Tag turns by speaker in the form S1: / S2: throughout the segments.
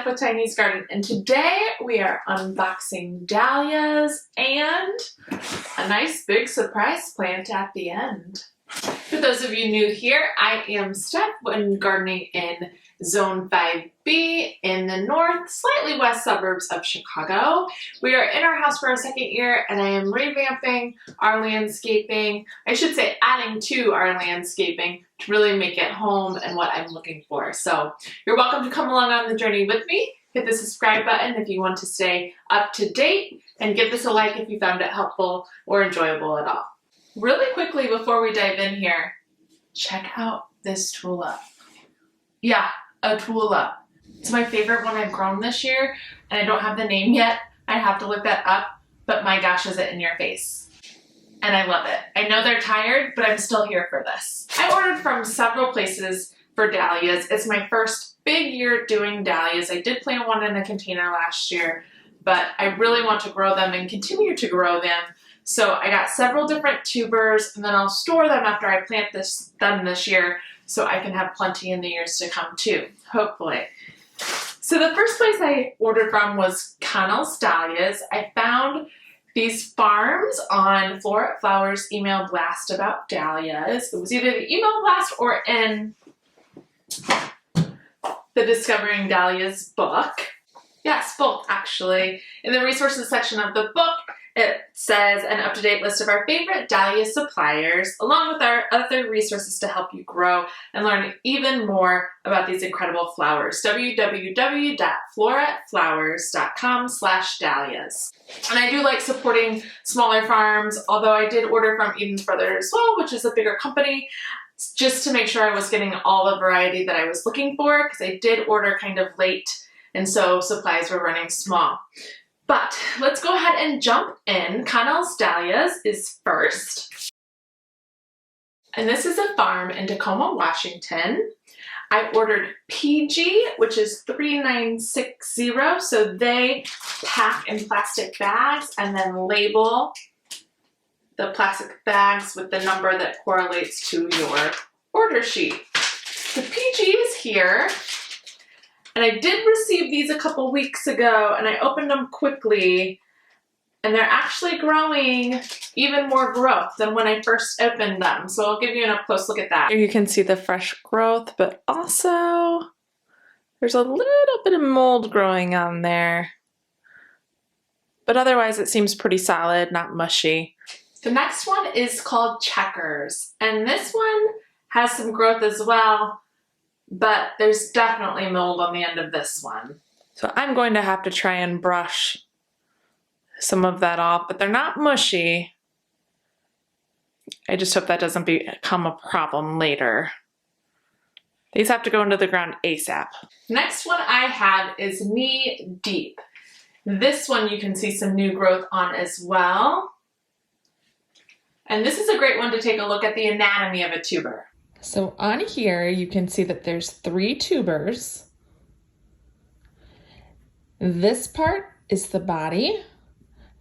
S1: Steph with Tiny's Garden, and today we are unboxing dahlias and a nice big surprise plant at the end. For those of you new here, I am Steph when gardening in Zone 5B in the north, slightly west suburbs of Chicago. We are in our house for our second year and I am revamping our landscaping. I should say adding to our landscaping to really make it home and what I'm looking for. So you're welcome to come along on the journey with me. Hit the subscribe button if you want to stay up to date and give this a like if you found it helpful or enjoyable at all. Really quickly before we dive in here, check out this tulip. Yeah, a tulip. It's my favorite one I've grown this year, and I don't have the name yet. I have to look that up, but my gosh, is it in your face. And I love it. I know they're tired, but I'm still here for this. I ordered from several places for dahlias. It's my first big year doing dahlias. I did plant one in a container last year, but I really want to grow them and continue to grow them. So I got several different tubers, and then I'll store them after I plant them this year so I can have plenty in the years to come too, hopefully. So the first place I ordered from was Connell Stallias. I found these farms on Floret Flowers email blast about dahlias. It was either the email blast or in the Discovering Dahlias book. Yes, both actually. In the resources section of the book, it says an up-to-date list of our favorite dahlia suppliers, along with our other resources to help you grow and learn even more about these incredible flowers. www.floretflowers.com/dahlias. And I do like supporting smaller farms, although I did order from Eden's Brother as well, which is a bigger company, just to make sure I was getting all the variety that I was looking for, because I did order kind of late, and so supplies were running small. But let's go ahead and jump in. Connell Stallias is first. And this is a farm in Tacoma, Washington. I ordered PG, which is 3960. So they pack in plastic bags and then label the plastic bags with the number that correlates to your order sheet. The PG is here. And I did receive these a couple weeks ago, and I opened them quickly, and they're actually growing even more growth than when I first opened them. So I'll give you an up-close look at that. Here you can see the fresh growth, but also there's a little bit of mold growing on there. But otherwise it seems pretty solid, not mushy. The next one is called Checkers, and this one has some growth as well, but there's definitely mold on the end of this one. So I'm going to have to try and brush some of that off, but they're not mushy. I just hope that doesn't become a problem later. These have to go into the ground ASAP. Next one I have is Knee Deep. This one you can see some new growth on as well. And this is a great one to take a look at the anatomy of a tuber. So on here, you can see that there's 3 tubers. This part is the body.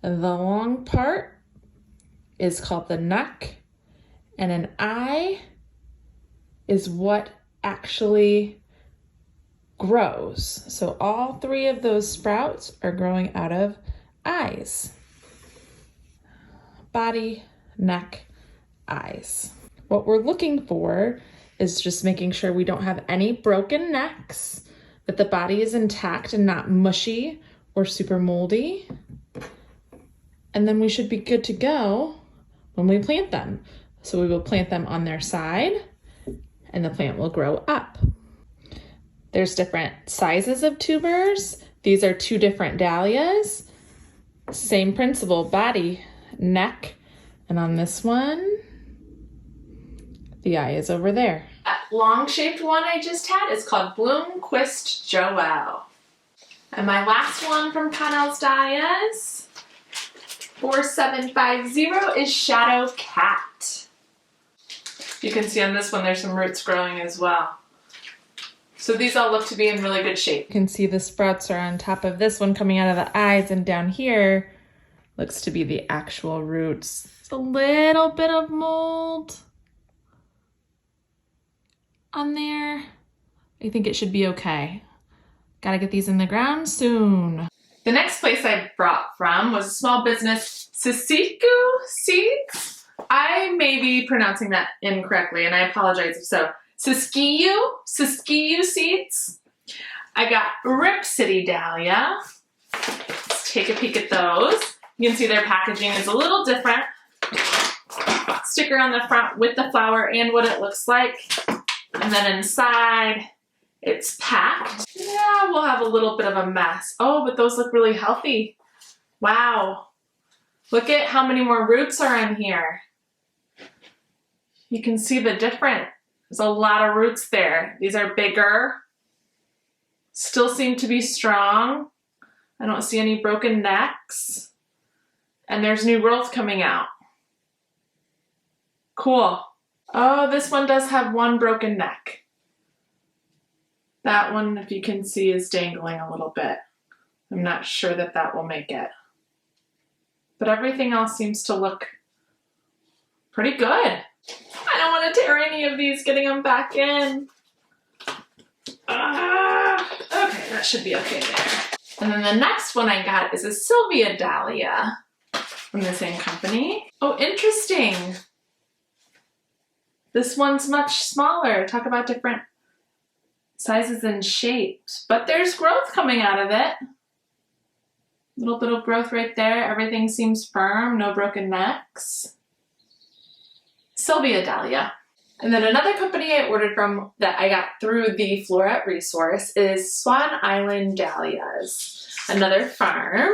S1: The long part is called the neck. And an eye is what actually grows. So all 3 of those sprouts are growing out of eyes. Body, neck, eyes. What we're looking for is just making sure we don't have any broken necks, that the body is intact and not mushy or super moldy. And then we should be good to go when we plant them. So we will plant them on their side and the plant will grow up. There's different sizes of tubers. These are 2 different dahlias. Same principle, body, neck, and on this one, the eye is over there. That long-shaped one I just had is called Bloomquist Joel. And my last one from Connell Stallias, 4750, is Shadow Cat. You can see on this one there's some roots growing as well. So these all look to be in really good shape. You can see the sprouts are on top of this one coming out of the eyes, and down here looks to be the actual roots. It's a little bit of mold on there. I think it should be okay. Gotta get these in the ground soon. The next place I brought from was a small business, Siskiyou Seeds. I may be pronouncing that incorrectly, and I apologize if so. Siskiyou Seeds. I got Rip City Dahlia. Let's take a peek at those. You can see their packaging is a little different. Sticker on the front with the flower and what it looks like. And then inside, it's packed. Yeah, we'll have a little bit of a mess. Oh, but those look really healthy. Wow. Look at how many more roots are in here. You can see the difference. There's a lot of roots there. These are bigger. Still seem to be strong. I don't see any broken necks. And there's new growth coming out. Cool. Oh, this one does have one broken neck. That one, if you can see, is dangling a little bit. I'm not sure that that will make it. But everything else seems to look pretty good. I don't want to tear any of these getting them back in. Okay, that should be okay there. And then the next one I got is a Sylvia Dahlia from the same company. Oh, interesting. This one's much smaller. Talk about different sizes and shapes, but there's growth coming out of it. A little bit of growth right there. Everything seems firm, no broken necks. Sylvia Dahlia. And then another company I ordered from that I got through the Floret resource is Swan Island Dahlias, another farm.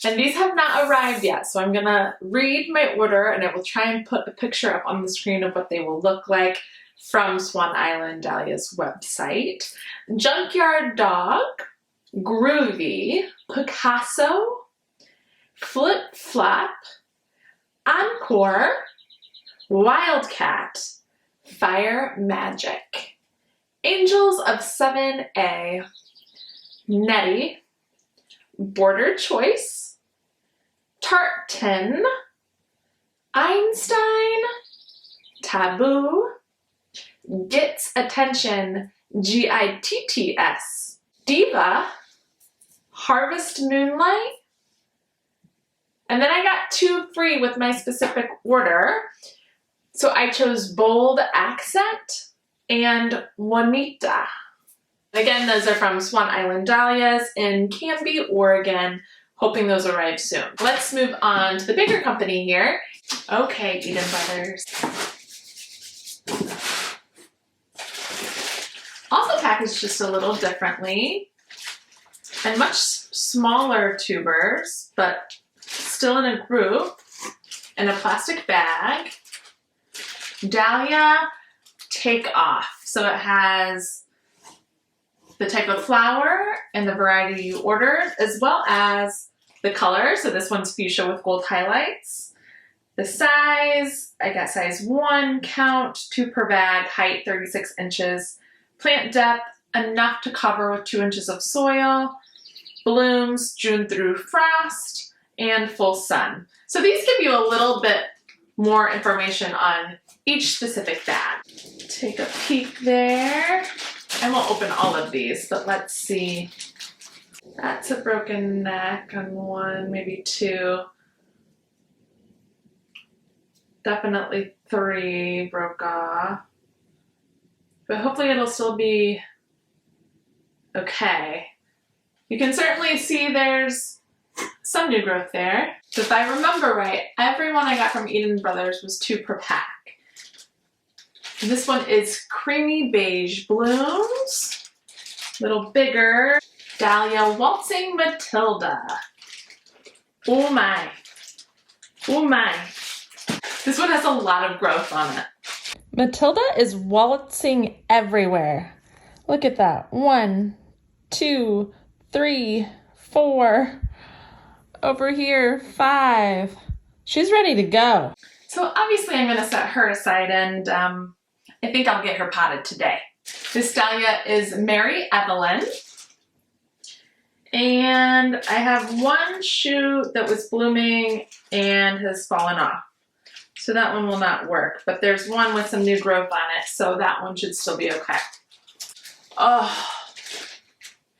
S1: And these have not arrived yet, so I'm gonna read my order and I will try and put a picture up on the screen of what they will look like from Swan Island Dahlia's website. Junkyard Dog, Groovy, Picasso, Flip Flop, Encore, Wildcat, Fire Magic, Angels of 7A, Nettie, Border Choice, Tartan, Einstein, Taboo, Gitts Attention, Gitts, Diva, Harvest Moonlight, and then I got 2 free with my specific order. So I chose Bold Accent and Juanita. Again, those are from Swan Island Dahlias in Canby, Oregon. Hoping those arrive soon. Let's move on to the bigger company here. Okay, Eden Brothers. Also packaged just a little differently. And much smaller tubers, but still in a group. In a plastic bag. Dahlia Take Off. So it has the type of flower and the variety you ordered, as well as the color. So this one's fuchsia with gold highlights. The size, I got size 1, count, 2 per bag, height 36 inches. Plant depth, enough to cover with 2 inches of soil. Blooms June through frost, and full sun. So these give you a little bit more information on each specific bag. Take a peek there. I won't open all of these, but let's see. That's a broken neck on 1, maybe 2. Definitely 3 broke off. But hopefully it'll still be okay. You can certainly see there's some new growth there. So if I remember right, every one I got from Eden Brothers was 2 per pack. And this one is creamy beige blooms, a little bigger. Dahlia Waltzing Matilda. Oh my. Oh my. This one has a lot of growth on it. Matilda is waltzing everywhere. Look at that. 1, 2, 3, 4. Over here, 5. She's ready to go. So obviously I'm going to set her aside, and I think I'll get her potted today. This dahlia is Mary Evelyn. And I have 1 shoot that was blooming and has fallen off. So that one will not work. But there's one with some new growth on it, so that one should still be okay. Oh,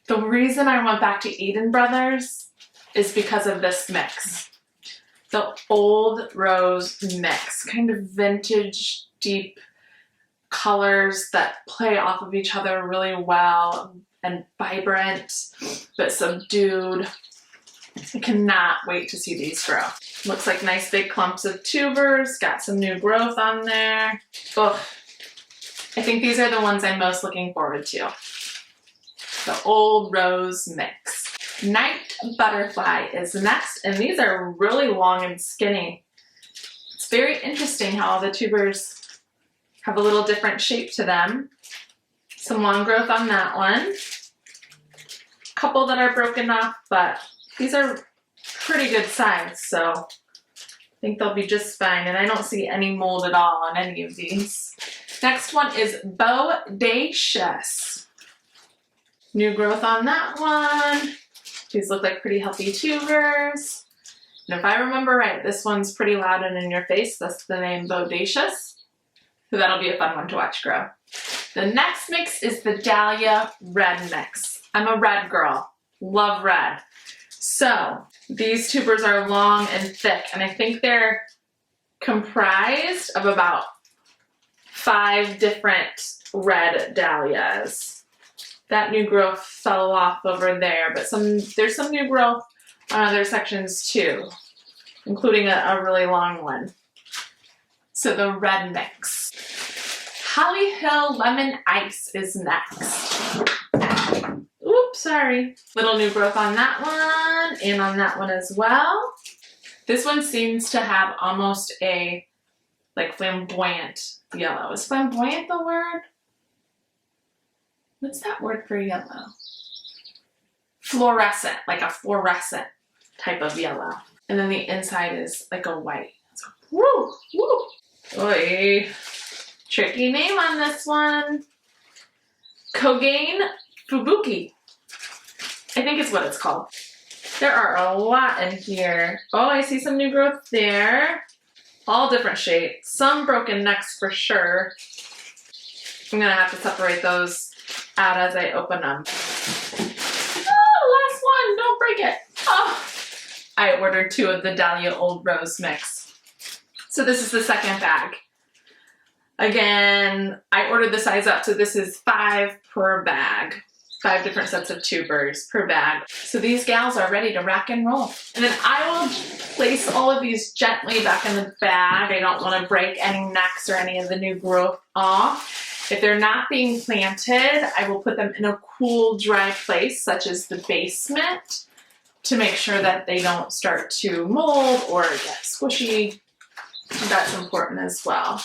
S1: The reason I went back to Eden Brothers is because of this mix. The Old Rose mix, kind of vintage, deep colors that play off of each other really well and vibrant, but subdued. I cannot wait to see these grow. Looks like nice big clumps of tubers, got some new growth on there. Ugh. I think these are the ones I'm most looking forward to. The Old Rose mix. Night Butterfly is next, and these are really long and skinny. It's very interesting how all the tubers have a little different shape to them. Some long growth on that one. Couple that are broken off, but these are pretty good size, so I think they'll be just fine, and I don't see any mold at all on any of these. Next one is Bodacious. New growth on that one. These look like pretty healthy tubers. And if I remember right, this one's pretty loud and in your face. That's the name Bodacious. So that'll be a fun one to watch grow. The next mix is the Dahlia Red mix. I'm a red girl. Love red. So these tubers are long and thick, and I think they're comprised of about 5 different red dahlias. That new growth fell off over there, but there's some new growth on other sections too, including a really long one. So the red mix. Hollyhill Lemon Ice is next. Oops, sorry. Little new growth on that one and on that one as well. This one seems to have almost a like flamboyant yellow. Is flamboyant the word? What's that word for yellow? Fluorescent, like a fluorescent type of yellow. And then the inside is like a white. So, woo, woo. Oy. Tricky name on this one. Kogana Fubuki. I think it's what it's called. There are a lot in here. Oh, I see some new growth there. All different shapes. Some broken necks for sure. I'm gonna have to separate those out as I open them. Oh, last one, don't break it. Oh. I ordered 2 of the Dahlia Old Rose mix. So this is the second bag. Again, I ordered the size up, so this is 5 per bag. 5 different sets of tubers per bag. So these gals are ready to rock and roll. And then I will place all of these gently back in the bag. I don't want to break any necks or any of the new growth off. If they're not being planted, I will put them in a cool, dry place, such as the basement, to make sure that they don't start to mold or get squishy. That's important as well.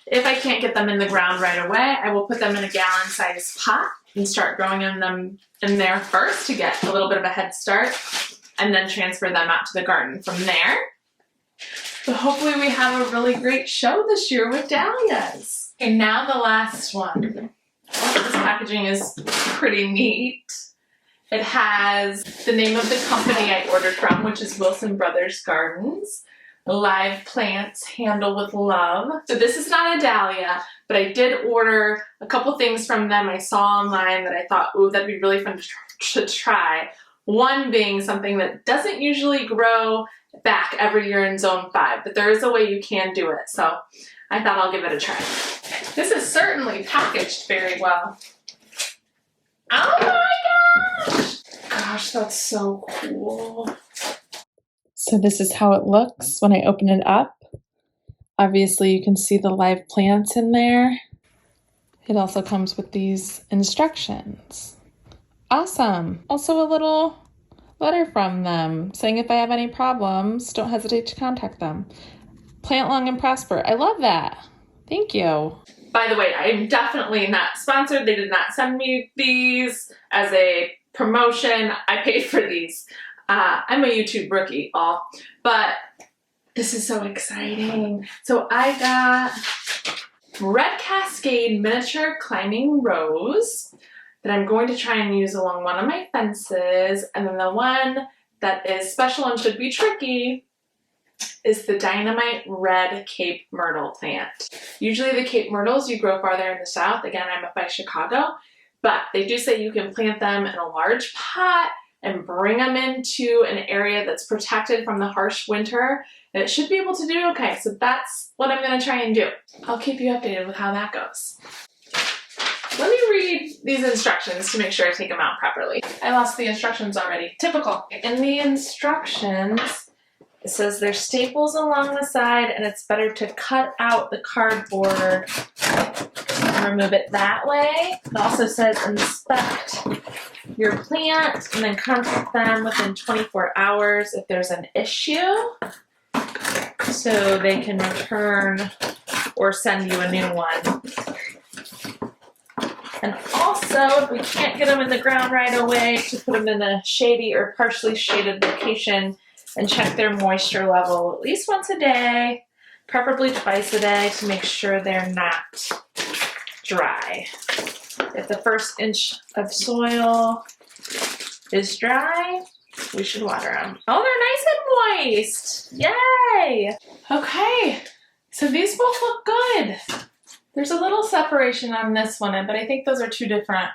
S1: If I can't get them in the ground right away, I will put them in a gallon-sized pot and start growing them in there first to get a little bit of a head start, and then transfer them out to the garden from there. But hopefully we have a really great show this year with dahlias. Okay, now the last one. This packaging is pretty neat. It has the name of the company I ordered from, which is Wilson Brothers Gardens. Live plants, handle with love. So this is not a dahlia, but I did order a couple things from them I saw online that I thought, ooh, that'd be really fun to try. One being something that doesn't usually grow back every year in Zone 5, but there is a way you can do it. So I thought I'll give it a try. This is certainly packaged very well. Oh my gosh! Gosh, that's so cool. So this is how it looks when I open it up. Obviously you can see the live plants in there. It also comes with these instructions. Awesome. Also a little letter from them saying if I have any problems, don't hesitate to contact them. Plant long and prosper. I love that. Thank you. By the way, I'm definitely not sponsored. They did not send me these as a promotion. I paid for these. I'm a YouTube rookie, but this is so exciting. So I got Red Cascade Miniature Climbing Rose that I'm going to try and use along one of my fences. And then the one that is special and should be tricky is the Dynamite Red Cape Myrtle plant. Usually the Cape Myrtles you grow farther in the south. Again, I'm up by Chicago. but they do say you can plant them in a large pot and bring them into an area that's protected from the harsh winter, and it should be able to do okay. So that's what I'm going to try and do. I'll keep you updated with how that goes. Let me read these instructions to make sure I take them out properly. I lost the instructions already. Typical. In the instructions, it says there's staples along the side and it's better to cut out the cardboard and remove it that way. It also says inspect your plant and then contact them within 24 hours if there's an issue, so they can return or send you a new one. And also, if we can't get them in the ground right away, to put them in a shady or partially shaded location and check their moisture level at least once a day, preferably twice a day, to make sure they're not dry. If the first inch of soil is dry, we should water them. Oh, they're nice and moist. Yay! Okay, so these both look good. There's a little separation on this one, but I think those are two different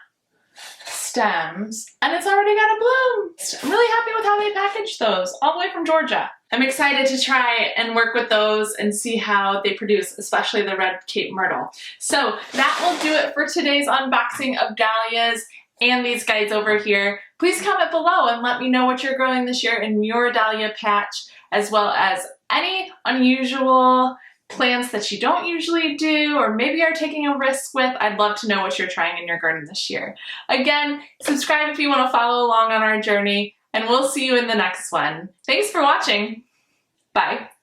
S1: stems. And it's already got a bloom. I'm really happy with how they packaged those, all the way from Georgia. I'm excited to try and work with those and see how they produce, especially the red Cape Myrtle. So that will do it for today's unboxing of dahlias and these guys over here. Please comment below and let me know what you're growing this year in your dahlia patch, as well as any unusual plants that you don't usually do or maybe are taking a risk with. I'd love to know what you're trying in your garden this year. Again, subscribe if you want to follow along on our journey, and we'll see you in the next one. Thanks for watching. Bye.